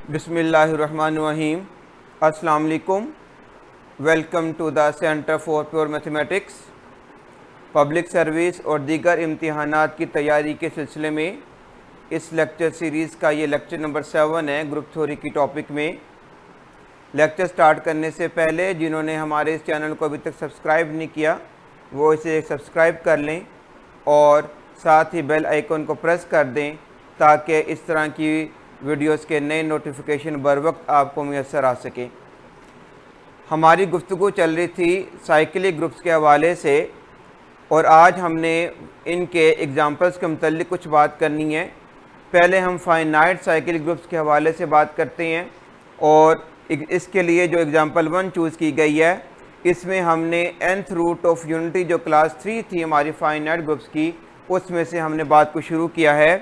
बिस्मिल्लाहिर्रहमानिर्रहीम। अस्सलाम वालेकुम। Welcome to the centre for pure mathematics. Public service और दीगर इम्तिहानात की तैयारी के सिलसिले में इस लेक्चर सीरीज़ का ये लेक्चर नंबर 7 है ग्रुप थ्योरी की टॉपिक में। लेक्चर स्टार्ट करने से पहले जिन्होंने हमारे इस चैनल को अभी तक सब्सक्राइब नहीं किया वो इसे सब्सक्राइब कर लें और साथ ही बेल आइकन को प्रेस कर दें ताकि इस तरह की वीडियोस के नए नोटिफिकेशन बर वक्त आपको मैसर आ सके। हमारी गुफ्तगू चल रही थी साइक्लिक ग्रुप्स के हवाले से और आज हमने इनके एग्जांपल्स के मुतल्लिक कुछ बात करनी है। पहले हम फाइनाइट साइक्लिक ग्रुप्स के हवाले से बात करते हैं और इसके लिए जो एग्जांपल 1 चूज़ की गई है इसमें हमने nth रूट ऑफ यूनिटी जो क्लास 3 थी हमारी फाइनाइट ग्रुप्स की, उसमें से हमने बात को शुरू किया है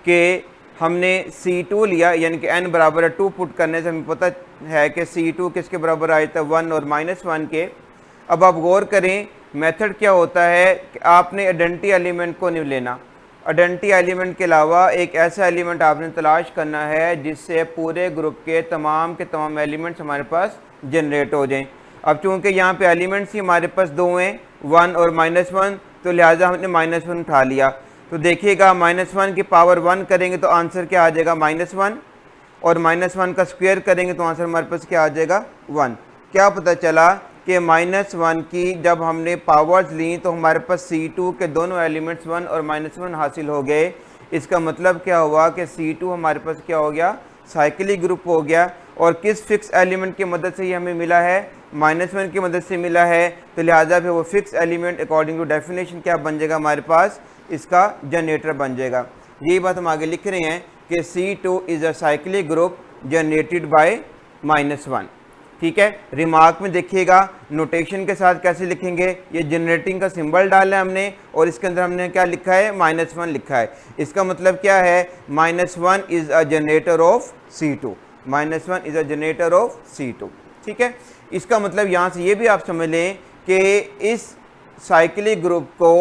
कि हमने C2 लिया, यानी कि n बराबर 2 पुट करने से हमें पता है कि C2 किसके बराबर आया था 1 और -1 के। अब आप गौर करें मेथड क्या होता है कि आपने आइडेंटिटी एलिमेंट को नहीं लेना, आइडेंटिटी एलिमेंट के अलावा एक ऐसा एलिमेंट आपने तलाश करना है जिससे पूरे ग्रुप के तमाम एलिमेंट्स हमारे पास जनरेट हो जाएं। अब चूँकि यहाँ पे एलिमेंट्स ही हमारे पास दो हैं 1 और -1, तो लिहाजा हमने -1 उठा लिया। तो देखिएगा -1 की पावर 1 करेंगे तो आंसर क्या आ जाएगा -1 और -1 का स्क्वायर करेंगे तो आंसर हमारे पास क्या आ जाएगा 1। क्या पता चला कि -1 की जब हमने पावर्स ली तो हमारे पास C2 के दोनों एलिमेंट्स 1 और -1 हासिल हो गए। इसका मतलब क्या हुआ कि C2 हमारे पास क्या हो गया, साइक्लिक ग्रुप हो गया। और किस फिक्स एलिमेंट की मदद से ये हमें मिला है, -1 की मदद से मिला है, तो लिहाजा फिर वो fix element according to definition क्या बन जाएगा, हमारे पास इसका जनरेटर बन जाएगा। यही बात हम आगे लिख रहे हैं कि C2 is a cyclic group generated by -1। ठीक है, रिमार्क में देखिएगा नोटेशन के साथ कैसे लिखेंगे, ये जनरेटिंग का सिंबल डाला है हमने और इसके अंदर हमने क्या लिखा है, -1 लिखा है। इसका मतलब क्या है, -1 is a generator off C2, -1 is a generator off C2। ठीक है, इसका मतलब यहाँ से ये भी आप समझ लें कि इस साइक्लिक ग्रुप को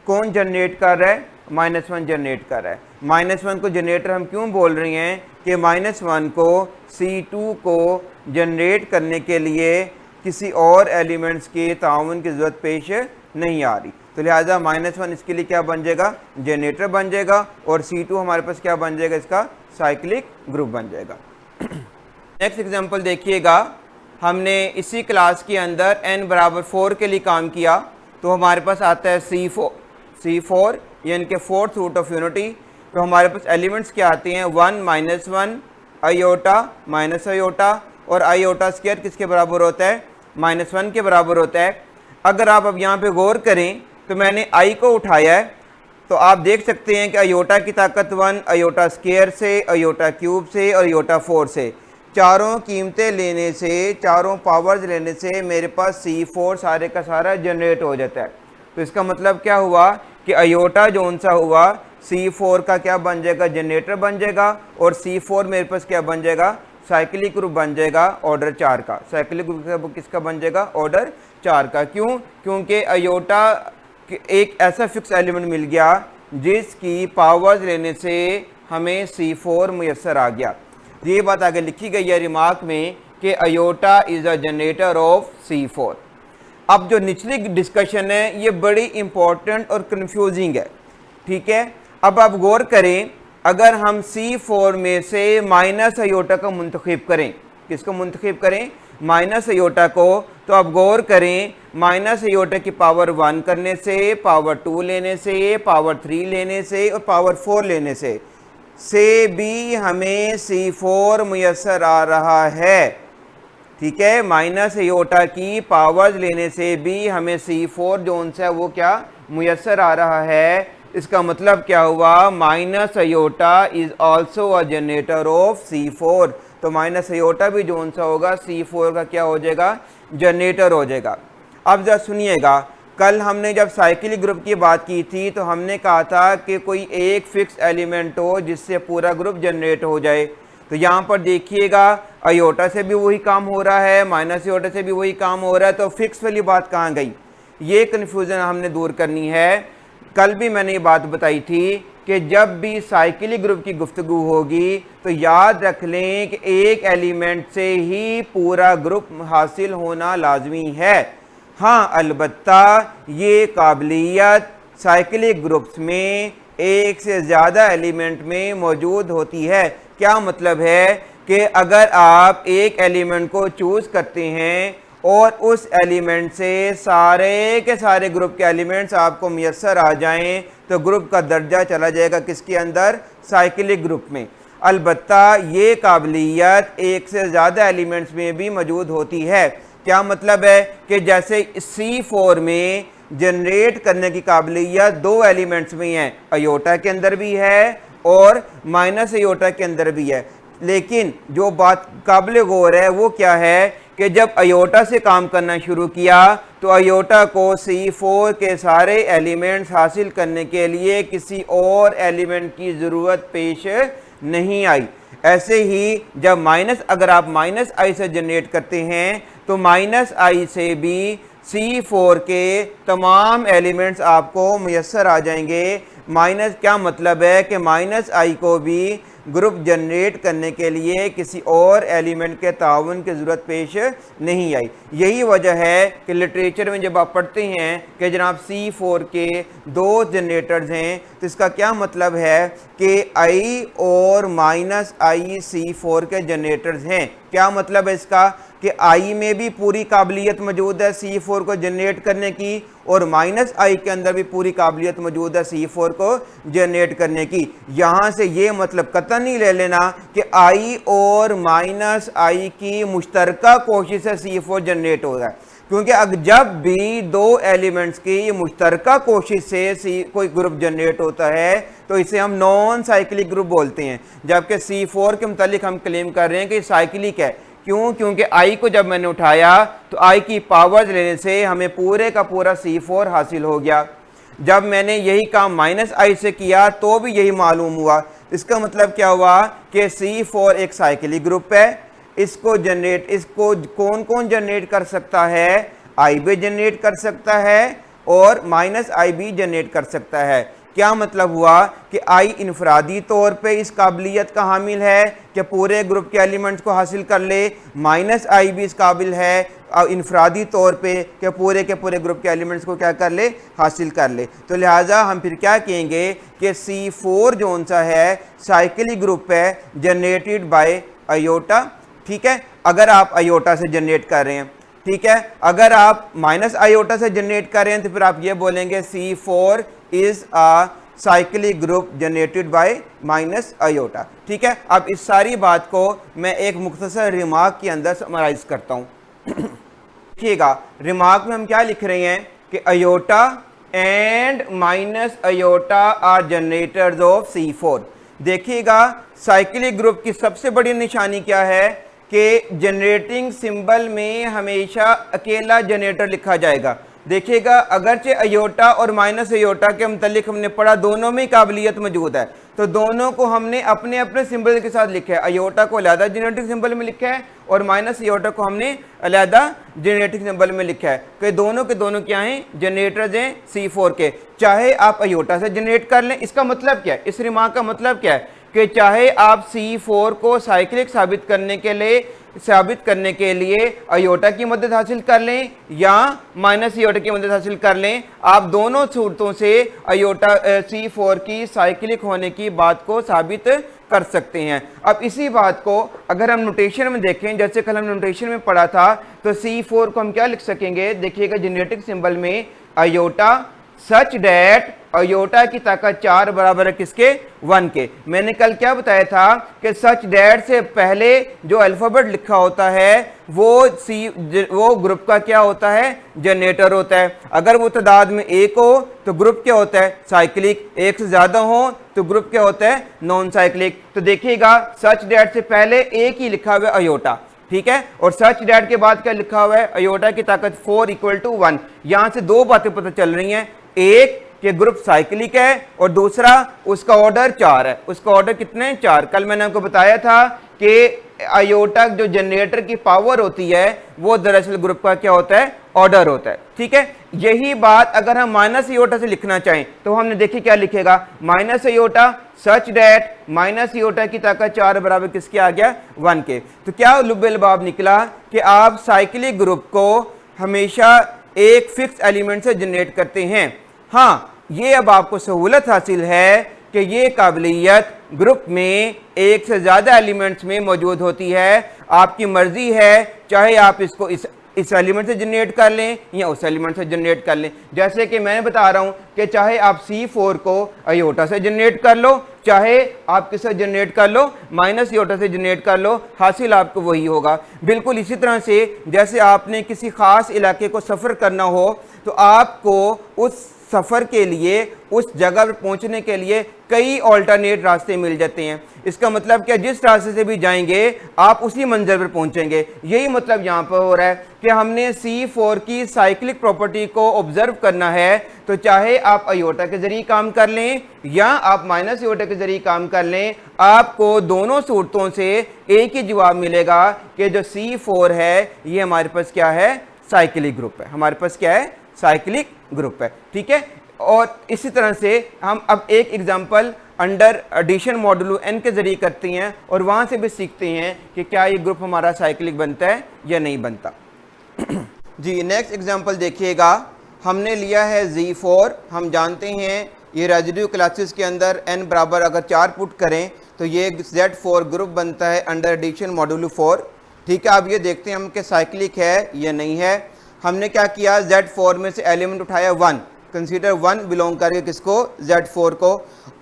कौन जनरेट कर रहा है, -1 जनरेट कर रहा है। -1 को जनरेटर हम क्यों बोल रहे हैं कि -1 को C2 को जनरेट करने के लिए किसी और एलिमेंट्स के ताउन की ज़रूरत पेश नहीं आ रही, तो लिहाजा -1 इसके लिए क्या बन जाएगा, जनरेटर बन जाएगा और C2 हमारे पास क्या बन जाएगा, इसका साइक्लिक ग्रुप बन जाएगा। नेक्स्ट एग्जांपल देखिएगा, हमने इसी क्लास के अंदर n बराबर 4 के लिए काम किया तो हमारे पास आता है C4 यानी कि 4th रूट ऑफ यूनिटी। तो हमारे पास एलिमेंट्स क्या आते हैं 1 -1 आयोटा माइनस आयोटा और आयोटा स्क्वायर किसके बराबर होता है, -1 के बराबर होता है। अगर आप अब यहाँ पे गौर करें तो मैंने i को उठाया है तो आप देख सकते हैं कि आयोटा की ताकत 1, आयोटा स्क्वायर से, आयोटा क्यूब से और आयोटा 4 से, चारों कीमतें लेने से, चारों पावर्स लेने से मेरे पास C4 सारे का सारा जनरेट हो जाता है। तो इसका मतलब क्या हुआ कि आयोटा जो सा हुआ C4 का क्या बन जाएगा, जनरेटर बन जाएगा और C4 मेरे पास क्या बन जाएगा, साइक्लिक ग्रुप बन जाएगा ऑर्डर 4 का। साइक्लिक ग्रुप किसका बन जाएगा, ऑर्डर 4 का। क्यों, क्योंकि आयोटा एक ऐसा फिक्स एलिमेंट मिल गया जिसकी पावर्स लेने से हमें C4 मुयस्सर आ गया। ये बात आगे लिखी गई है रिमार्क में कि iota is a generator off C4। अब जो निचली डिस्कशन है ये बड़ी इंपॉर्टेंट और कंफ्यूजिंग है। ठीक है, अब आप गौर करें, अगर हम C4 में से माइनस आयोटा को मुंतखब करें, किसको मुंतखब करें, माइनस आयोटा को, तो आप गौर करें माइनस आयोटा की पावर 1 करने से, पावर 2 लेने से, पावर 3 लेने से और पावर 4 लेने से भी हमें C4 मुयस्सर आ रहा है। ठीक है, माइनस आयोटा की पावर्स लेने से भी हमें C4 जो सा है वो क्या मुयस्सर आ रहा है। इसका मतलब क्या हुआ, minus iota is also a generator off C4। तो माइनस आयोटा भी जो सा होगा C4 का क्या हो जाएगा, जनरेटर हो जाएगा। अब जरा सुनिएगा, कल हमने जब साइक्लिक ग्रुप की बात की थी तो हमने कहा था कि कोई एक फिक्स एलिमेंट हो जिससे पूरा ग्रुप जनरेट हो जाए। तो यहाँ पर देखिएगा आयोटा से भी वही काम हो रहा है, माइनस आयोटा से भी वही काम हो रहा है, तो फिक्स वाली बात कहाँ गई, ये कन्फ्यूज़न हमने दूर करनी है। कल भी मैंने ये बात बताई थी कि जब भी साइक्लिक ग्रुप की गुफ्तगू होगी तो याद रख लें कि एक एलिमेंट से ही पूरा ग्रुप हासिल होना लाजमी है। हाँ, अलबत्ता ये काबिलियत साइक्लिक ग्रुप्स में एक से ज़्यादा एलिमेंट में मौजूद होती है। क्या मतलब है कि अगर आप एक एलिमेंट को चूज़ करते हैं और उस एलिमेंट से सारे के सारे ग्रुप के एलिमेंट्स आपको मुयस्सर आ जाएं तो ग्रुप का दर्जा चला जाएगा किसके अंदर? साइक्लिक ग्रुप में। अलबत्ता ये काबिलियत एक से ज़्यादा एलिमेंट्स में भी मौजूद होती है। क्या मतलब है कि जैसे C4 में जनरेट करने की काबिलियत दो एलिमेंट्स में है, अयोटा के अंदर भी है और माइनस अयोटा के अंदर भी है। लेकिन जो बात काबिल गौर है वो क्या है कि जब अयोटा से काम करना शुरू किया तो अयोटा को C4 के सारे एलिमेंट्स हासिल करने के लिए किसी और एलिमेंट की ज़रूरत पेश नहीं आई। ऐसे ही जब अगर आप माइनस आई से जनरेट करते हैं तो माइनस आई से भी C4 के तमाम एलिमेंट्स आपको मुयस्सर आ जाएंगे। माइनस क्या मतलब है कि माइनस आई को भी ग्रुप जनरेट करने के लिए किसी और एलिमेंट के ताउन की ज़रूरत पेश नहीं आई। यही वजह है कि लिटरेचर में जब आप पढ़ते हैं कि जनाब C4 के दो जनरेटर्स हैं तो इसका क्या मतलब है कि I और माइनस आई C4 के जनरेटर्स हैं। क्या मतलब है इसका कि I में भी पूरी काबिलियत मौजूद है C4 को जनरेट करने की और माइनस आई के अंदर भी पूरी काबिलियत मौजूद है C4 को जनरेट करने की। यहाँ से ये मतलब कतई नहीं ले लेना कि I और माइनस आई की मुश्तरका कोशिश से C4 जनरेट हो रहा है, क्योंकि अगर जब भी दो एलिमेंट्स की मुश्तरका कोशिश से कोई ग्रुप जनरेट होता है तो इसे हम नॉन साइक्लिक ग्रुप बोलते हैं। जबकि C4 के मुतालिक हम क्लेम कर रहे हैं कि साइक्लिक है। क्यों? क्योंकि I को जब मैंने उठाया तो I की पावर लेने से हमें पूरे का पूरा C4 हासिल हो गया। जब मैंने यही काम माइनस आई से किया तो भी यही मालूम हुआ। इसका मतलब क्या हुआ कि C4 एक साइक्लिक ग्रुप है। इसको कौन कौन जनरेट कर सकता है? I भी जनरेट कर सकता है और माइनस आई भी जनरेट कर सकता है। क्या मतलब हुआ कि I इनफरादी तौर पे इस काबिलियत का हामिल है कि पूरे ग्रुप के एलिमेंट्स को हासिल कर ले, माइनस आई भी इस काबिल है इनफरादी तौर पे कि पूरे के पूरे ग्रुप के एलिमेंट्स को क्या कर ले? हासिल कर ले। तो लिहाजा हम फिर क्या कहेंगे कि C4 जोन सा है साइक्लिक ग्रुप है जनरेटेड बाय अयोटा। ठीक है, अगर आप अयोटा से जनरेट कर रहे हैं। ठीक है, अगर आप माइनस अयोटा से जनरेट कर रहे हैं तो फिर आप ये बोलेंगे C4 is a cyclic group generated by minus iota. ठीक है, अब इस सारी बात को मैं एक मुख्तसर रिमार्क के अंदर समराइज करता हूँ। देखिएगा, रिमार्क में हम क्या लिख रहे हैं कि iota and minus iota are generators of C4। देखिएगा, साइक्लिक ग्रुप की सबसे बड़ी निशानी क्या है कि जनरेटिंग सिंबल में हमेशा अकेला जनरेटर लिखा जाएगा। देखिएगा, अगरचे अयोटा और माइनस अयोटा के मुतालिक हमने पढ़ा दोनों में काबिलियत मौजूद है, तो दोनों को हमने अपने अपने सिंबल के साथ लिखा है। अयोटा को अलहदा जेनेटिक सिंबल में लिखा है और माइनस अयोटा को हमने अलहदा जेनेटिक सिंबल में लिखा है कि दोनों के दोनों क्या हैं? जनरेटर्स हैं C4 के। चाहे आप अयोटा से जनरेट कर लें, इसका मतलब क्या है? इस रिमार्क का मतलब क्या है कि चाहे आप C4 को साइक्लिक साबित करने के लिए अयोटा की मदद हासिल कर लें या माइनस अयोटा की मदद हासिल कर लें, आप दोनों सूरतों से अयोटा C4 की साइक्लिक होने की बात को साबित कर सकते हैं। अब इसी बात को अगर हम नोटेशन में देखें, जैसे कल हम नोटेशन में पढ़ा था, तो C4 को हम क्या लिख सकेंगे? देखिएगा, जेनेटिक सिंबल में अयोटा सच डैट अयोटा की ताकत 4 बराबर है किसके? 1 के। मैंने कल क्या बताया था कि सच डैट से पहले जो अल्फ़ाबेट लिखा होता है वो ग्रुप का क्या होता है? जनरेटर होता है। अगर वो तादाद में एक हो तो ग्रुप क्या होता है? साइक्लिक। एक से ज़्यादा हो तो ग्रुप क्या होता है? Non cyclic. तो देखिएगा, सच डैट से पहले एक ही लिखा हुआ है अयोटा। ठीक है, और सच डैट के बाद क्या लिखा हुआ है? अयोटा की ताकत 4 = 1। यहां से दो बातें पता चल रही हैं, एक कि ग्रुप साइक्लिक है और दूसरा उसका ऑर्डर 4 है। उसका ऑर्डर कितने? 4। कल मैंने आपको बताया था कि अयोटा जो जनरेटर की पावर होती है वो दरअसल ग्रुप का क्या होता है? ऑर्डर होता है। ठीक है, यही बात अगर हम माइनस आयोटा से लिखना चाहें तो हमने देखिए क्या लिखेगा, माइनस आयोटा सच डेट माइनस आयोटा की ताकत 4 बराबर किसके आ गया, 1 के। तो क्या लुब्बेलबाब निकला कि आप साइक्लिक ग्रुप को हमेशा एक फिक्स एलिमेंट से जनरेट करते हैं। हाँ, ये अब आपको सहूलत हासिल है कि ये काबिलियत ग्रुप में एक से ज़्यादा एलिमेंट्स में मौजूद होती है। आपकी मर्जी है, चाहे आप इसको इस एलिमेंट से जनरेट कर लें या उस एलिमेंट से जनरेट कर लें। जैसे कि मैं बता रहा हूं कि चाहे आप C4 को आयोटा से जनरेट कर लो, चाहे आप किससे जनरेट कर लो, माइनस आयोटा से जनरेट कर लो, हासिल आपको वही होगा। बिल्कुल इसी तरह से जैसे आपने किसी खास इलाके को सफ़र करना हो तो आपको उस सफ़र के लिए, उस जगह पर पहुंचने के लिए कई ऑल्टरनेट रास्ते मिल जाते हैं। इसका मतलब क्या, जिस रास्ते से भी जाएंगे आप उसी मंजिल पर पहुंचेंगे। यही मतलब यहाँ पर हो रहा है कि हमने C4 की साइक्लिक प्रॉपर्टी को ऑब्जर्व करना है, तो चाहे आप आयोटा के जरिए काम कर लें या आप माइनस आयोटा के जरिए काम कर लें, आपको दोनों सूरतों से एक ही जवाब मिलेगा कि जो C4 है ये हमारे पास क्या है, साइक्लिक ग्रुप है। हमारे पास क्या है, साइक्लिक ग्रुप है। ठीक है, और इसी तरह से हम अब एक example under addition modulo n के जरिए करते हैं और वहां से भी सीखते हैं कि क्या ये ग्रुप हमारा साइक्लिक बनता है या नहीं बनता। जी, नेक्स्ट एग्जांपल देखिएगा, हमने लिया है Z4। हम जानते हैं ये रेजिड्यू क्लासेस के अंदर n बराबर अगर 4 पुट करें तो ये Z4 ग्रुप बनता है अंडर एडिशन मॉडुलो 4। ठीक है, अब ये देखते हैं हम कि साइक्लिक है या नहीं है। हमने क्या किया, Z4 में से एलिमेंट उठाया 1, कंसीडर 1 बिलोंग करके किसको, Z4 को।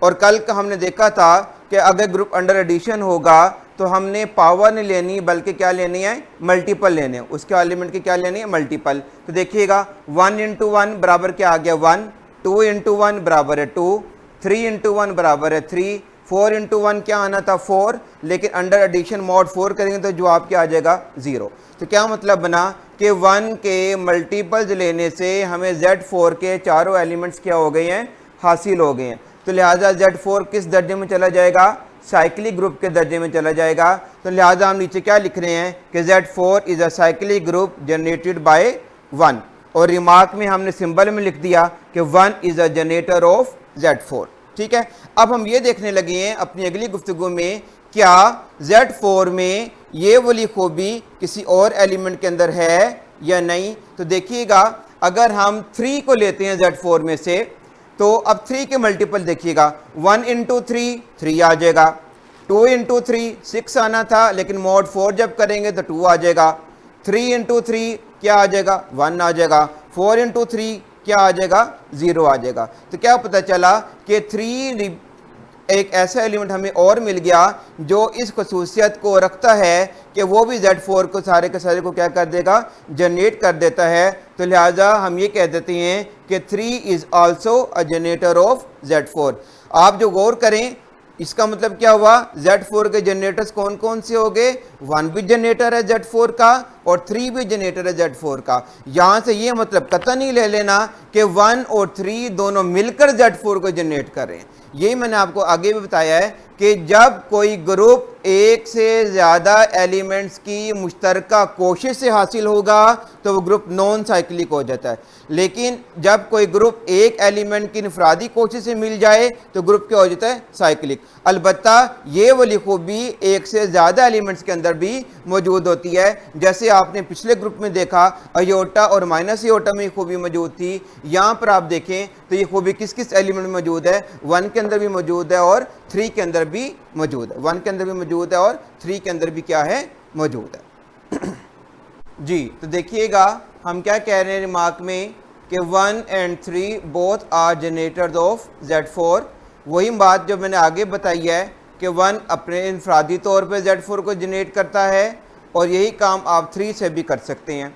और कल का हमने देखा था कि अगर ग्रुप अंडर एडिशन होगा तो हमने पावर नहीं लेनी बल्कि क्या लेनी है, मल्टीपल लेने हैं, उसके एलिमेंट की क्या लेनी है, मल्टीपल। तो देखिएगा 1 इंटू 1 बराबर क्या आ गया, 1, 2 इंटू 1 बराबर है 2, 3 इंटू 1 बराबर है 3, 4 इंटू 1 क्या आना था 4, लेकिन अंडर एडिशन मॉड 4 करेंगे तो जवाब क्या आ जाएगा, 0। तो क्या मतलब बना कि 1 के मल्टीपल्स लेने से हमें Z4 के चारों एलिमेंट्स क्या हो गए हैं, हासिल हो गए हैं। तो लिहाजा Z4 किस दर्जे में चला जाएगा, साइक्लिक ग्रुप के दर्जे में चला जाएगा। तो लिहाजा हम नीचे क्या लिख रहे हैं कि Z4 is a cyclic group generated by 1, और रिमार्क में हमने सिंबल में लिख दिया कि 1 is a generator off Z4। ठीक है, अब हम ये देखने लगे हैं अपनी अगली गुफ्तगू में क्या Z4 में ये वाली खूबी किसी और एलिमेंट के अंदर है या नहीं। तो देखिएगा अगर हम 3 को लेते हैं Z4 में से, तो अब 3 के मल्टीपल देखिएगा, 1 इंटू 3 आ जाएगा, 2 इंटू 3 6 आना था, लेकिन मॉड 4 जब करेंगे तो 2 आ जाएगा, 3 इंटू 3 क्या आ जाएगा, 1 आ जाएगा, 4 इंटू 3 क्या आ जाएगा, 0 आ जाएगा। तो क्या पता चला कि 3 एक ऐसा एलिमेंट हमें और मिल गया जो इस खसूसियत को रखता है कि वो भी Z4 को सारे के सारे को क्या कर देगा, जनरेट कर देता है। तो लिहाजा हम ये कह देते हैं कि 3 is also a generator off Z4। आप जो गौर करें इसका मतलब क्या हुआ, Z4 के जनरेटर्स कौन कौन से हो गए, 1 भी जनरेटर है Z4 का और 3 भी जनरेटर है Z4 का। यहाँ से ये मतलब कतई नहीं ले लेना कि 1 और 3 दोनों मिलकर Z4 को जनरेट कर रहे हैं। यही मैंने आपको आगे भी बताया है कि जब कोई ग्रुप एक से ज़्यादा एलिमेंट्स की मुश्तरका कोशिश से हासिल होगा तो वो ग्रुप नॉन साइक्लिक हो जाता है, लेकिन जब कोई ग्रुप एक एलिमेंट की इनफरादी कोशिश से मिल जाए तो ग्रुप क्या हो जाता है, साइक्लिक। अलबत्ता ये वाली खूबी एक से ज़्यादा एलिमेंट्स के अंदर भी मौजूद होती है। जैसे आपने पिछले ग्रुप में देखा आयोटा और माइनस आयोटा में खूबी मौजूद थी, यहाँ पर आप देखें तो ये खूबी किस किस एलिमेंट में मौजूद है, 1 के अंदर भी मौजूद है और 3 के अंदर भी मौजूद है, 1 के अंदर भी मौजूद है और 3 के अंदर भी क्या है, मौजूद है। जी, तो देखिएगा हम क्या कह रहे हैं रिमार्क में कि 1 and 3 both are generators of Z4। वही बात जो मैंने आगे बताई है कि 1 अपने इनफरादी तौर पे Z4 को जनरेट करता है और यही काम आप 3 से भी कर सकते हैं।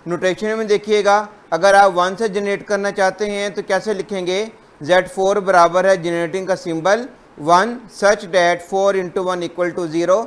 नोटेशन में देखिएगा अगर आप 1 से जनरेट करना चाहते हैं तो कैसे लिखेंगे, Z4 बराबर है जनरेटिंग का symbol 1 such that 4 into 1 equal to 0।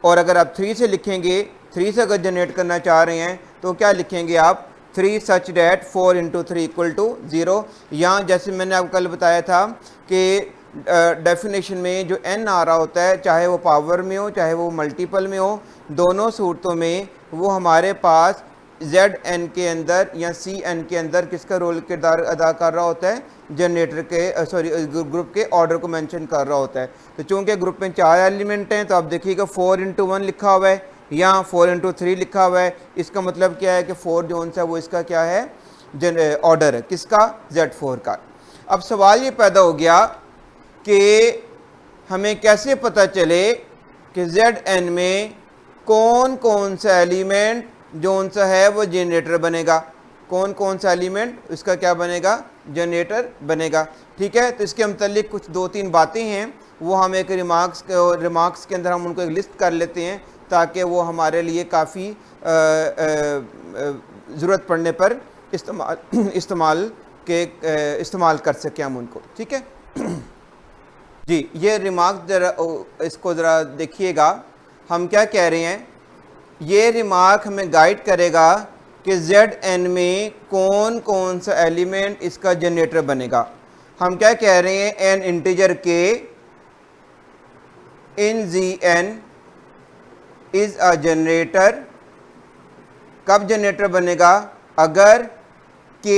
और अगर आप 3 से लिखेंगे, 3 से अगर जनरेट करना चाह रहे हैं तो क्या लिखेंगे आप, 3 such that 4 into 3 equal to 0। यहाँ जैसे मैंने आपको कल बताया था कि डेफिनेशन में जो n आ रहा होता है चाहे वो पावर में हो चाहे वो मल्टीपल में हो, दोनों सूरतों में वो हमारे पास जेड एन के अंदर या सी एन के अंदर किसका रोल किरदार अदा कर रहा होता है, जनरेटर के ग्रुप के ऑर्डर को मेंशन कर रहा होता है। तो चूंकि ग्रुप में 4 एलिमेंट हैं तो आप देखिएगा 4 × 1 लिखा हुआ है, यहाँ 4 × 3 लिखा हुआ है। इसका मतलब क्या है कि 4 जो सा वो इसका क्या है, ऑर्डर है किसका, Z4 का। अब सवाल ये पैदा हो गया कि हमें कैसे पता चले कि Zn में कौन कौन सा एलिमेंट जो सा है वो जनरेटर बनेगा, कौन कौन सा एलिमेंट इसका क्या बनेगा, जनरेटर बनेगा। ठीक है, तो इसके मतलब कुछ 2-3 बातें हैं, वो हम एक रिमार्क्स के अंदर हम उनको एक लिस्ट कर लेते हैं ताकि वो हमारे लिए काफ़ी ज़रूरत पड़ने पर इस्तेमाल कर सकें हम उनको। ठीक है जी, ये रिमार्क ज़रा इसको ज़रा देखिएगा, हम क्या कह रहे हैं। ये रिमार्क हमें गाइड करेगा कि Zn में कौन कौन सा एलिमेंट इसका जनरेटर बनेगा। हम क्या कह रहे हैं, N integer k in Zn is a generator. कब जनरेटर बनेगा, अगर k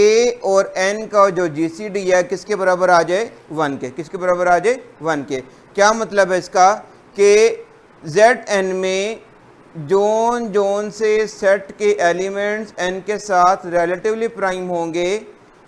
और n का जो GCD है किसके बराबर आ जाए, 1 के। किसके बराबर आ जाए, 1 के। क्या मतलब है इसका कि Zn में जोन से सेट के एलिमेंट्स n के साथ रिलेटिवली प्राइम होंगे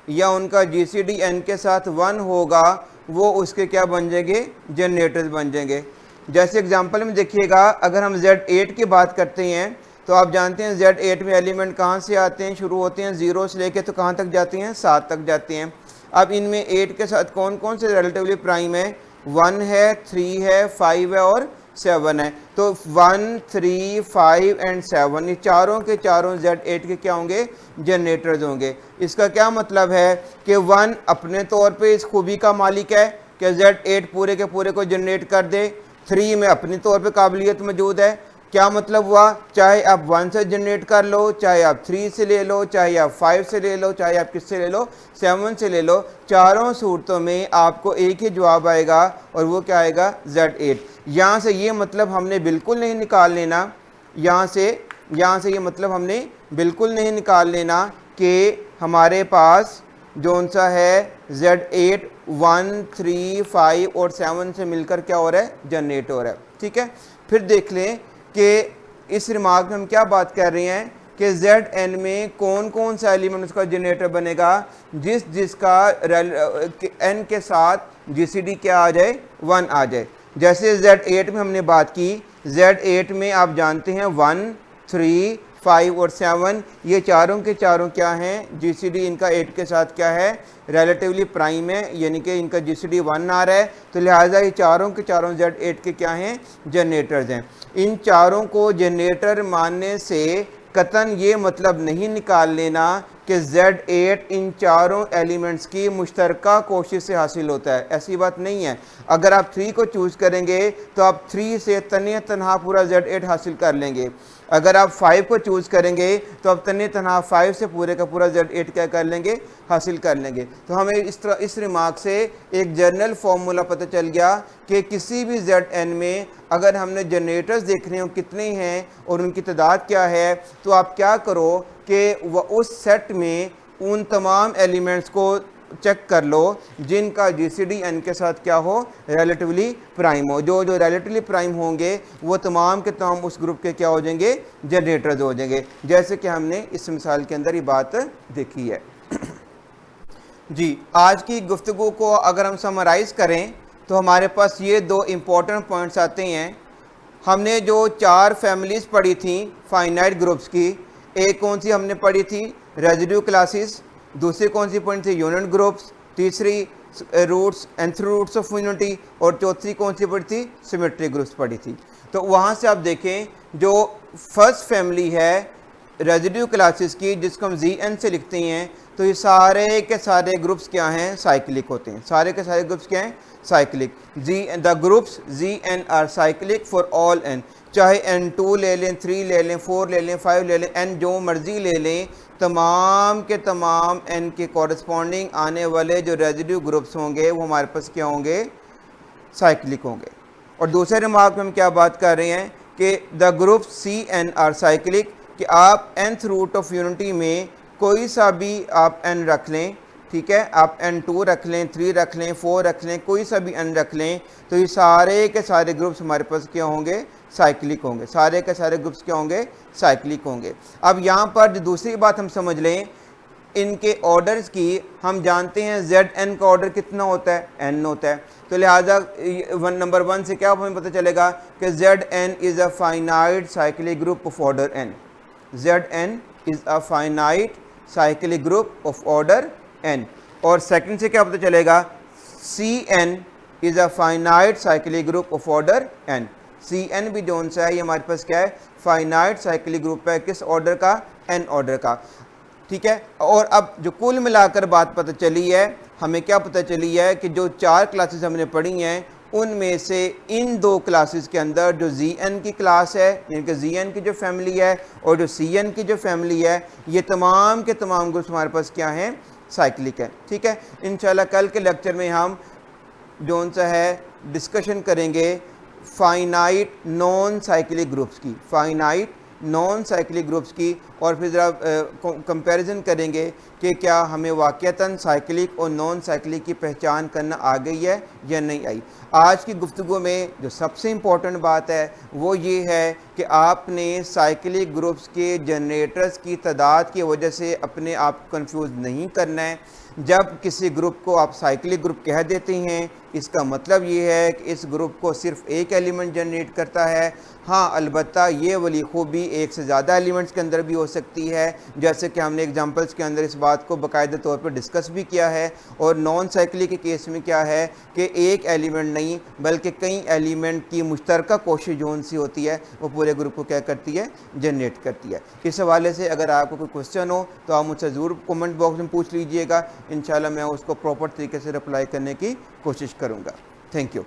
या उनका GCD n के साथ 1 होगा, वो उसके क्या बन जाएंगे, जनरेटर्स बन जाएंगे। जैसे एग्जांपल में देखिएगा, अगर हम Z8 की बात करते हैं तो आप जानते हैं Z8 में एलिमेंट कहाँ से आते हैं, शुरू होते हैं 0 से लेके तो कहाँ तक जाते हैं, 7 तक जाते हैं। अब इनमें 8 के साथ कौन कौन से रिलेटिवली प्राइम है, 1 है, 3 है, 5 है और 7 है। तो 1, 3, 5 एंड 7 ये चारों के चारों Z8 के क्या होंगे, जनरेटर्स होंगे। इसका क्या मतलब है कि 1 अपने तौर पे इस खूबी का मालिक है कि Z8 पूरे के पूरे को जनरेट कर दे। 3 में अपनी तौर पे काबिलियत मौजूद है। क्या मतलब हुआ, चाहे आप 1 से जनरेट कर लो, चाहे आप 3 से ले लो, चाहे आप 5 से ले लो, चाहे आप किससे ले लो, 7 से ले लो, चारों सूरतों में आपको एक ही जवाब आएगा और वो क्या आएगा, Z8। यहाँ से ये मतलब हमने बिल्कुल नहीं निकाल लेना, यहाँ से ये मतलब हमने बिल्कुल नहीं निकाल लेना कि हमारे पास जोन सा है Z8 1, 3, 5 और 7 से मिलकर क्या हो रहा है, जनरेट हो रहा है। ठीक है, फिर देख लें कि इस रिमार्क में हम क्या बात कर रहे हैं कि Zn में कौन कौन सा एलिमेंट उसका जनरेटर बनेगा, जिसका n के साथ GCD क्या आ जाए, 1 आ जाए। जैसे Z8 में हमने बात की, Z8 में आप जानते हैं 1, 3, 5 और 7 ये चारों के चारों क्या हैं, GCD इनका 8 के साथ क्या है, रिलेटिवली प्राइम है, यानी कि इनका GCD 1 आ रहा है। तो लिहाजा ये चारों के चारों Z8 के क्या हैं, जनरेटर्स हैं। इन चारों को जनरेटर मानने से कतन ये मतलब नहीं निकाल लेना कि Z8 इन चारों एलिमेंट्स की मुश्तरका कोशिश से हासिल होता है, ऐसी बात नहीं है। अगर आप 3 को चूज़ करेंगे तो आप 3 से तन्हा पूरा Z8 हासिल कर लेंगे। अगर आप 5 को चूज़ करेंगे तो आप तन्हा 5 से पूरे का पूरा Z8 क्या कर लेंगे, हासिल कर लेंगे। तो हमें इस रिमार्क से एक जनरल फार्मूला पता चल गया कि किसी भी Zn में अगर हमने जनरेटर्स देखने हो कितने हैं और उनकी तादाद क्या है, तो आप क्या करो कि वह उस सेट में उन तमाम एलिमेंट्स को चेक कर लो जिनका GCD n के साथ क्या हो, रिलेटिवली प्राइम हो। जो रिलेटिवली प्राइम होंगे वो तमाम के तमाम उस ग्रुप के क्या हो जाएंगे, जनरेटर्स हो जाएंगे, जैसे कि हमने इस मिसाल के अंदर ये बात देखी है। जी, आज की गुफ्तगू को अगर हम समराइज़ करें तो हमारे पास ये 2 इम्पोर्टेंट पॉइंट्स आते हैं। हमने जो 4 फैमिलीज़ पढ़ी थी फाइनाइट ग्रुप्स की, एक कौन सी हमने पढ़ी थी, रेजिड्यू क्लासेस, दूसरी कौन सी पढ़ी थी, यूनिट ग्रुप्स, तीसरी roots nth roots of unity और चौथी कौन सी पढ़ी थी, सिमेट्रिक ग्रुप्स पढ़ी थी। तो वहाँ से आप देखें जो फर्स्ट फैमिली है रेजिड्यू क्लासेस की, जिसको हम Zn से लिखते हैं, तो ये सारे के सारे ग्रुप्स क्या हैं, साइक्लिक होते हैं। सारे के सारे ग्रुप्स क्या हैं, cyclic. The groups Zn are cyclic for all n, चाहे n2 ले लें, 3 ले लें, 4 ले लें, 5 ले लें, n जो मर्जी ले लें, तमाम के तमाम n के कॉरस्पॉन्डिंग आने वाले जो रेजिड्यू ग्रुप्स होंगे वो हमारे पास क्या होंगे, साइक्लिक होंगे। और दूसरे रिमार्क में हम क्या बात कर रहे हैं कि the group Cn are cyclic कि आप nth रूट ऑफ यूनिटी में कोई सा भी आप n रख लें, ठीक है, आप n2 रख लें, 3 रख लें, 4 रख लें, कोई सा भी n रख लें, तो ये सारे के सारे ग्रुप्स हमारे पास क्या होंगे, साइक्लिक होंगे। सारे के सारे ग्रुप्स क्या होंगे, साइक्लिक होंगे। अब यहाँ पर जो दूसरी बात हम समझ लें इनके ऑर्डर्स की, हम जानते हैं Zn का ऑर्डर कितना होता है, n होता है, तो लिहाजा नंबर 1 से क्या हमें पता चलेगा कि Zn is a finite cyclic group of order n। Zn is a finite cyclic group of order n। और सेकंड से क्या पता चलेगा, Cn is a finite cyclic group of order n। Cn भी जोन सा है, ये हमारे पास क्या है, फाइनाइट साइक्लिक ग्रुप है, किस ऑर्डर का, n ऑर्डर का, ठीक है। और अब जो कुल मिलाकर बात पता चली है, हमें क्या पता चली है कि जो 4 क्लासेस हमने पढ़ी हैं उनमें से इन 2 क्लासेस के अंदर जो Zn की क्लास है, यानी कि Zn की जो फैमिली है, और जो Cn की जो फैमिली है, ये तमाम के तमाम ग्रुप्स हमारे पास क्या हैं, साइक्लिक है, ठीक है। इंशाल्लाह कल के लेक्चर में हम जोन सा है डिस्कशन करेंगे फाइनाइट नॉन साइक्लिक ग्रुप्स की, फाइनाइट नॉन साइक्लिक ग्रुप्स की, और फिर ज़रा कंपैरिजन करेंगे कि क्या हमें वाक़तन साइक्लिक और नॉन साइक्लिक की पहचान करना आ गई है या नहीं आई। आज की गुफ्तगू में जो सबसे इम्पॉर्टेंट बात है वो ये है कि आपने साइक्लिक ग्रुप्स के जनरेटर्स की तादाद की वजह से अपने आप को कंफ्यूज नहीं करना है। जब किसी ग्रुप को आप साइक्लिक ग्रुप कह देते हैं, इसका मतलब ये है कि इस ग्रुप को सिर्फ एक एलिमेंट जनरेट करता है। हाँ, अलबत्ता ये वाली खूबी एक से ज़्यादा एलिमेंट्स के अंदर भी हो सकती है, जैसे कि हमने एग्जांपल्स के अंदर इस बात को बाकायदा तौर पर डिस्कस भी किया है। और नॉन साइक्लिक के केस में क्या है कि एक एलिमेंट नहीं बल्कि कई एलिमेंट की मुश्तरका कोशिश जोन सी होती है, वो पूरे ग्रुप को क्या करती है, जनरेट करती है। इस हवाले से अगर आपको कोई क्वेश्चन हो तो आप मुझसे ज़रूर कमेंट बॉक्स में पूछ लीजिएगा, इंशाल्लाह मैं उसको प्रॉपर तरीके से रिप्लाई करने की कोशिश करूँगा। Thank you.